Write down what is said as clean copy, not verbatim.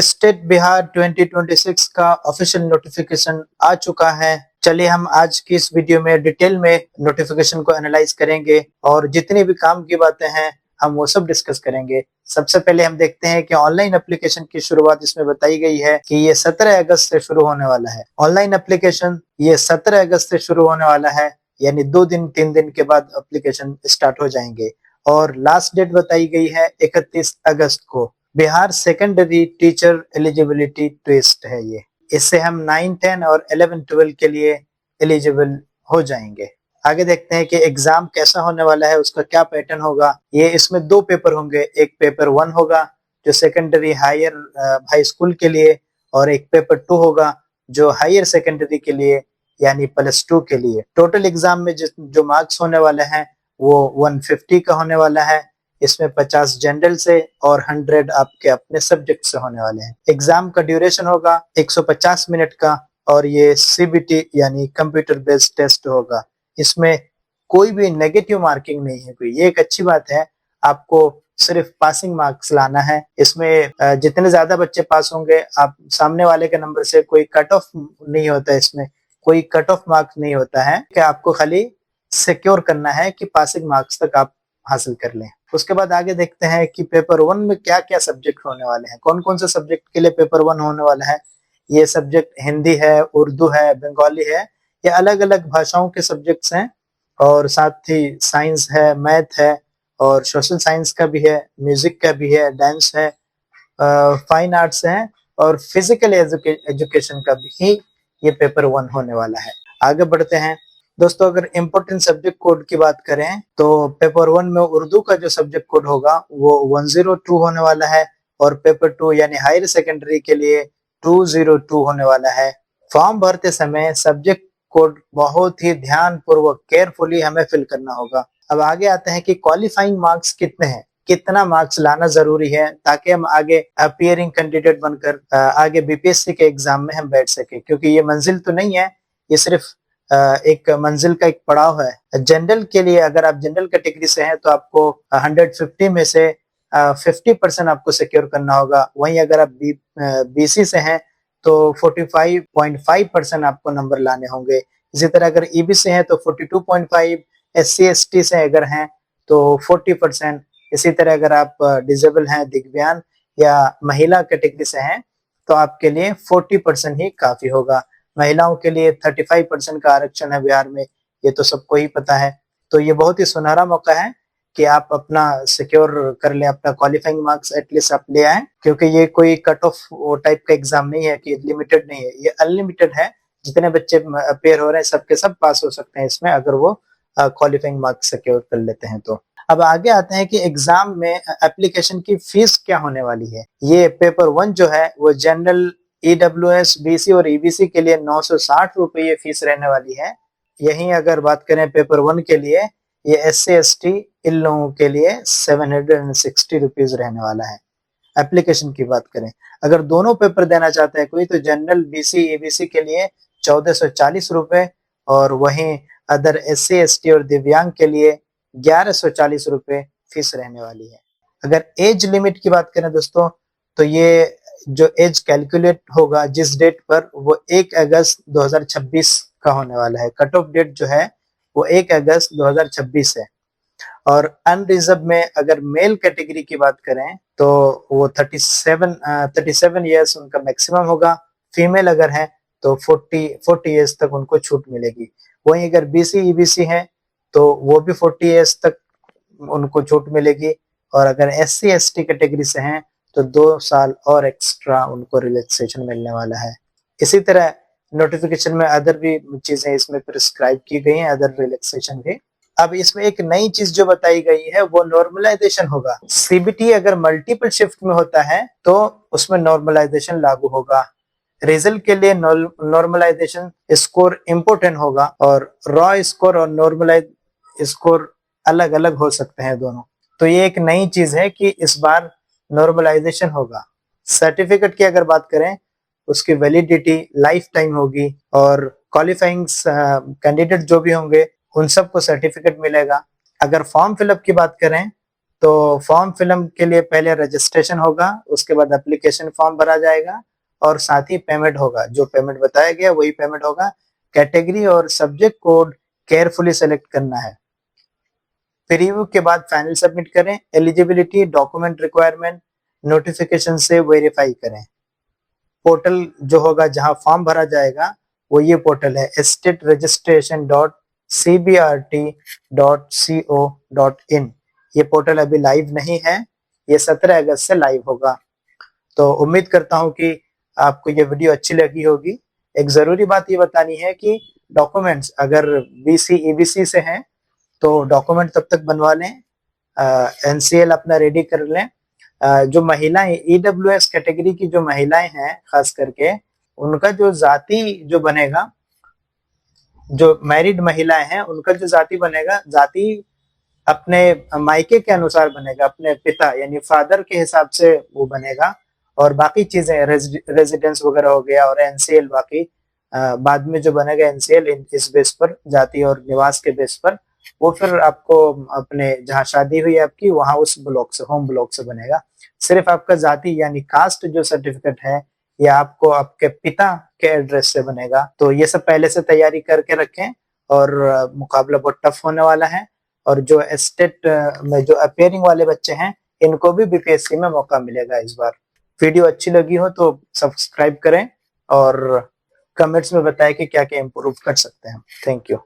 State Bihar 2026 का official notification आ चुका है। चलिए हम आज की इस वीडियो में डिटेल में नोटिफिकेशन को एनालाइज करेंगे और जितनी भी काम की बातें हैं हम वो सब डिस्कस करेंगे। सबसे पहले हम देखते हैं कि ऑनलाइन एप्लीकेशन की शुरुआत इसमें बताई गई है कि ये 17 अगस्त से शुरू होने वाला है। ऑनलाइन एप्लीकेशन ये 17 अगस्त से शुरू होने वाला है, यानी 2-3 दिन के बाद एप्लीकेशन स्टार्ट हो जाएंगे और लास्ट डेट बताई गई है 31 अगस्त को। Bihar secondary teacher eligibility test है ये। इससे हम 9, 10 और 11, 12 के लिए एलिजिबल हो जाएंगे। आगे देखते हैं कि एग्जाम कैसा होने वाला है, उसका क्या पैटर्न होगा। ये इसमें 2 पेपर होंगे, एक पेपर 1 होगा जो सेकेंडरी हाई स्कूल के लिए और एक पेपर 2 होगा जो हायर सेकेंडरी के लिए यानी +2 के लिए। टोटल एग्जाम में जो मार्क्स होने वाले हैं वो 150 का होने वाला है। इसमें 50 जनरल से और 100 आपके अपने सब्जेक्ट से होने वाले हैं। एग्जाम का ड्यूरेशन होगा 150 मिनट का और ये CBT यानी कंप्यूटर बेस्ड टेस्ट होगा। इसमें कोई भी नेगेटिव मार्किंग नहीं है कोई, ये एक अच्छी बात है। आपको सिर्फ पासिंग मार्क्स लाना है। इसमें जितने ज्यादा बच्चे पास होंगे, आप सामने वाले के नंबर से कोई कट ऑफ नहीं होता, इसमें कोई कट ऑफ मार्क्स नहीं होता है कि आपको खाली सिक्योर करना है कि पासिंग मार्क्स तक आप हासिल कर लें। उसके बाद आगे देखते हैं कि पेपर 1 में क्या क्या सब्जेक्ट होने वाले हैं, कौन कौन से सब्जेक्ट के लिए पेपर 1 होने वाला है। ये सब्जेक्ट हिंदी है, उर्दू है, बंगाली है, ये अलग अलग भाषाओं के सब्जेक्ट्स हैं और साथ ही साइंस है, मैथ है और सोशल साइंस का भी है, म्यूजिक का भी है, डांस है, फाइन आर्ट्स है और फिजिकल एजुकेशन का भी ये पेपर 1 होने वाला है। आगे बढ़ते हैं दोस्तों। अगर इम्पोर्टेंट सब्जेक्ट कोड की बात करें तो पेपर 1 में उर्दू का जो सब्जेक्ट कोड होगा वो 102 होने वाला है और पेपर 2 यानी हायर सेकेंडरी के लिए 202 होने वाला है। फॉर्म भरते समय सब्जेक्ट कोड बहुत ही ध्यान पूर्वक केयरफुली हमें फिल करना होगा। अब आगे आते हैं कि क्वालिफाइंग मार्क्स कितने हैं, कितना मार्क्स लाना जरूरी है ताकि हम आगे अपीयरिंग कैंडिडेट बनकर आगे BPSC के एग्जाम में हम बैठ सके, क्योंकि ये मंजिल तो नहीं है, ये सिर्फ एक मंजिल का एक पड़ाव है। जनरल के लिए अगर आप जनरल कैटेगरी से हैं तो आपको 150 में से 50% आपको सिक्योर करना होगा। वहीं अगर आप BC से हैं तो 45.5% आपको नंबर लाने होंगे। इसी तरह अगर EB से हैं तो 42.5, SC/ST से अगर हैं तो 40%। इसी तरह अगर आप डिसेबल हैं, दिव्यांग या महिला कैटेगरी से हैं तो आपके लिए 40% ही काफी होगा। महिलाओं के लिए 35% का आरक्षण है बिहार में, ये तो सबको ही पता है। तो ये बहुत ही सुनहरा मौका है कि आप अपना सिक्योर कर लें, अपना क्वालिफाइंग मार्क्स एटलीस्ट आप ले आए, क्योंकि ये कोई कट ऑफ टाइप का एग्जाम नहीं है कि लिमिटेड नहीं है, ये अनलिमिटेड है। जितने बच्चे अपेयर हो रहे हैं सबके सब पास हो सकते हैं इसमें, अगर वो क्वालिफाइंग मार्क्स सिक्योर कर लेते हैं तो। अब आगे आते हैं कि एग्जाम में एप्लीकेशन की फीस क्या होने वाली है। ये पेपर 1 जो है वो जनरल, EWS, BC और EBC के लिए 960 रुपये ये फीस रहने वाली है। यहीं अगर बात करें पेपर 1 के लिए, ये SC/ST इन लोगों के लिए 760 रुपीज रहने वाला है। एप्लीकेशन की बात करें, अगर दोनों पेपर देना चाहते हैं कोई तो जनरल, BC, EBC के लिए 1440 रुपए और वहीं अदर SC/ST और दिव्यांग के लिए 1140 रुपए फीस रहने वाली है। अगर एज लिमिट की बात करें दोस्तों तो ये जो एज कैलकुलेट होगा जिस डेट पर, वो 1 अगस्त 2026 का होने वाला है। कट ऑफ डेट जो है वो 1 अगस्त 2026 है। और अनरिजर्व में अगर मेल कैटेगरी की बात करें तो वो 37 ईयर्स उनका मैक्सिमम होगा। फीमेल अगर है तो 40 ईयर्स तक उनको छूट मिलेगी। वहीं अगर BC, EBC है तो वो भी 40 ईयर्स तक उनको छूट मिलेगी और अगर SC/ST कैटेगरी से हैं तो 2 साल और एक्स्ट्रा उनको रिलैक्सेशन मिलने वाला है। इसी तरह नोटिफिकेशन में अदर भी चीजें इसमें प्रिस्क्राइब की गई हैं, अदर रिलैक्सेशन भी। अब इसमें एक नई चीज जो बताई गई है वो नॉर्मलाइजेशन होगा। CBT अगर मल्टीपल शिफ्ट में होता है तो उसमें नॉर्मलाइजेशन लागू होगा। रिजल्ट के लिए नॉर्मलाइजेशन स्कोर इम्पोर्टेंट होगा और रॉ स्कोर और नॉर्मलाइज स्कोर अलग अलग हो सकते हैं दोनों। तो ये एक नई चीज है कि इस बार नॉर्मलाइजेशन होगा। सर्टिफिकेट की अगर बात करें, उसकी वैलिडिटी लाइफ टाइम होगी और क्वालिफाइंग कैंडिडेट जो भी होंगे उन सबको सर्टिफिकेट मिलेगा। अगर फॉर्म फिलअप की बात करें तो फॉर्म फिलअप के लिए पहले रजिस्ट्रेशन होगा, उसके बाद एप्लीकेशन फॉर्म भरा जाएगा और साथ ही पेमेंट होगा। जो पेमेंट बताया गया वही पेमेंट होगा। कैटेगरी और सब्जेक्ट कोड केयरफुली सेलेक्ट करना है। प्रीव्यू के बाद फाइनल सबमिट करें। एलिजिबिलिटी, डॉक्यूमेंट रिक्वायरमेंट नोटिफिकेशन से वेरीफाई करें। पोर्टल जो होगा जहां फॉर्म भरा जाएगा वो ये पोर्टल है stateregistration.cbrt.co.in। ये पोर्टल अभी लाइव नहीं है, ये 17 अगस्त से लाइव होगा। तो उम्मीद करता हूं कि आपको ये वीडियो अच्छी लगी होगी। एक जरूरी बात ये बतानी है कि डॉक्यूमेंट्स अगर बीसी ईबीसी से हैं तो डॉक्यूमेंट तब तक बनवा लें, एनसीएल अपना रेडी कर लें। जो महिलाएं ईडब्ल्यूएस कैटेगरी की जो महिलाएं हैं खास करके, उनका जो जाति जो बनेगा, जो मैरिड महिलाएं हैं उनका जो जाति बनेगा, जाति अपने मायके के अनुसार बनेगा, अपने पिता यानी फादर के हिसाब से वो बनेगा। और बाकी चीजें रेजिडेंस वगैरह हो गया और एनसीएल बाकी बाद में जो बनेगा एनसीएल इस बेस पर, जाति और निवास के बेस पर, वो फिर आपको अपने जहाँ शादी हुई आपकी वहां उस ब्लॉक से, होम ब्लॉक से बनेगा। सिर्फ आपका जाति यानी कास्ट जो सर्टिफिकेट है या आपको आपके पिता के एड्रेस से बनेगा। तो ये सब पहले से तैयारी करके रखें और मुकाबला बहुत टफ होने वाला है। और जो स्टेट में जो अपेयरिंग वाले बच्चे हैं इनको भी बीपीएससी में मौका मिलेगा इस बार। वीडियो अच्छी लगी हो तो सब्सक्राइब करें और कमेंट्स में बताएं कि क्या क्या इम्प्रूव कर सकते हैं। Thank you.